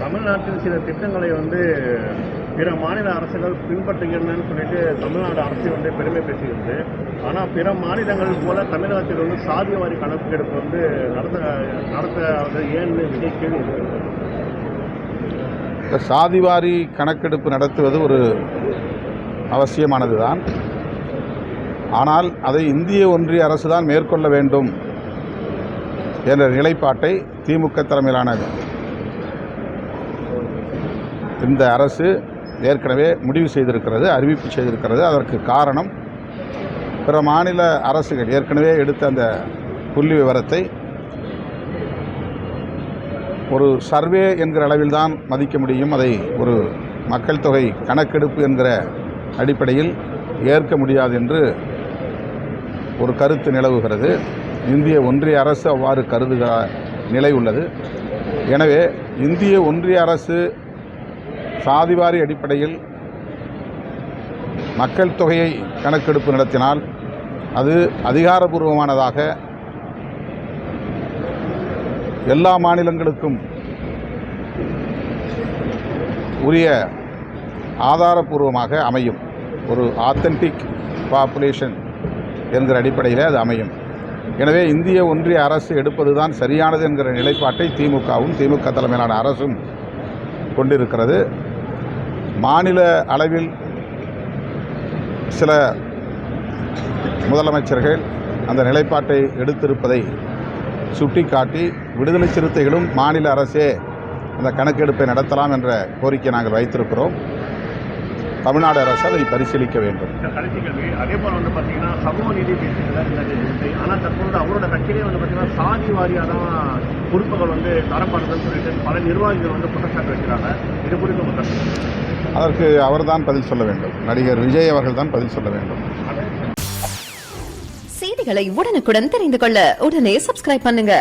தமிழ்நாட்டில் சில திட்டங்களை பிற மாநில அரசுகள் பின்பற்றுகிறதுன்னு சொல்லிட்டு தமிழ்நாடு அரசு பெருமை பேசுகிறது. ஆனால் பிற மாநிலங்கள் போல தமிழகத்தில் சாதிவாரி கணக்கெடுப்பு நடத்த ஏன்னு விஜய் கேள்வி இருக்கிறது. சாதிவாரி கணக்கெடுப்பு நடத்துவது ஒரு அவசியமானது தான். ஆனால் அதை இந்திய ஒன்றிய அரசு தான் மேற்கொள்ள வேண்டும் என்ற நிலைப்பாட்டை திமுக தலைமையிலான இந்த அரசு ஏற்கனவே முடிவு செய்திருக்கிறது, அறிவிப்பு செய்திருக்கிறது. அதற்கு காரணம் பிற மாநில அரசுகள் ஏற்கனவே எடுத்த அந்த புள்ளி விவரத்தை ஒரு சர்வே என்கிற அளவில் தான் மதிக்க முடியும். அதை ஒரு மக்கள் தொகை கணக்கெடுப்பு என்கிற அடிப்படையில் ஏற்க முடியாது என்று ஒரு கருத்து நிலவுகிறது. இந்திய ஒன்றிய அரசு அவ்வாறு கருதுகிற நிலை உள்ளது. எனவே இந்திய ஒன்றிய அரசு சாதிவாரி அடிப்படையில் மக்கள் தொகையை கணக்கெடுப்பு நடத்தினால் அது அதிகாரபூர்வமானதாக எல்லா மாநிலங்களுக்கும் உரிய ஆதாரபூர்வமாக அமையும். ஒரு ஆத்தென்டிக் பாப்புலேஷன் என்கிற அடிப்படையில் அது அமையும். எனவே இந்திய ஒன்றிய அரசு எடுப்பது தான் சரியானது என்கிற நிலைப்பாட்டை திமுக தலைமையிலான அரசும் கொண்டிருக்கிறது. மாநில அளவில் சில முதலமைச்சர்கள் அந்த நிலைப்பாட்டை எடுத்திருப்பதை சுட்டிக்காட்டி விடுதலை சிறுத்தைகளும் மாநில அரசே அந்த கணக்கெடுப்பை நடத்தலாம் என்ற கோரிக்கை நாங்கள் வைத்திருக்கிறோம். தமிழ்நாடு அரசு அதை பரிசீலிக்க வேண்டும். கடைசி கேள்வி, அதே போல் பார்த்தீங்கன்னா சமூக நீதி பேசுகிறார். ஆனால் தற்போது அவரோட கட்சியிலே பார்த்தீங்கன்னா சாதி வாரியாக தான் பொறுப்புகள் தரப்படுதுன்னு சொல்லிட்டு பல நிர்வாகிகள் குற்றச்சாட்டு வைக்கிறாங்க. இது குறித்து அதற்கு அவர்தான் பதில் சொல்ல வேண்டும். நடிகர் விஜய் அவர்கள் தான் பதில் சொல்ல வேண்டும். செய்திகளை உடனுக்குடன் தெரிந்து கொள்ள உடனே சப்ஸ்கிரைப் பண்ணுங்க.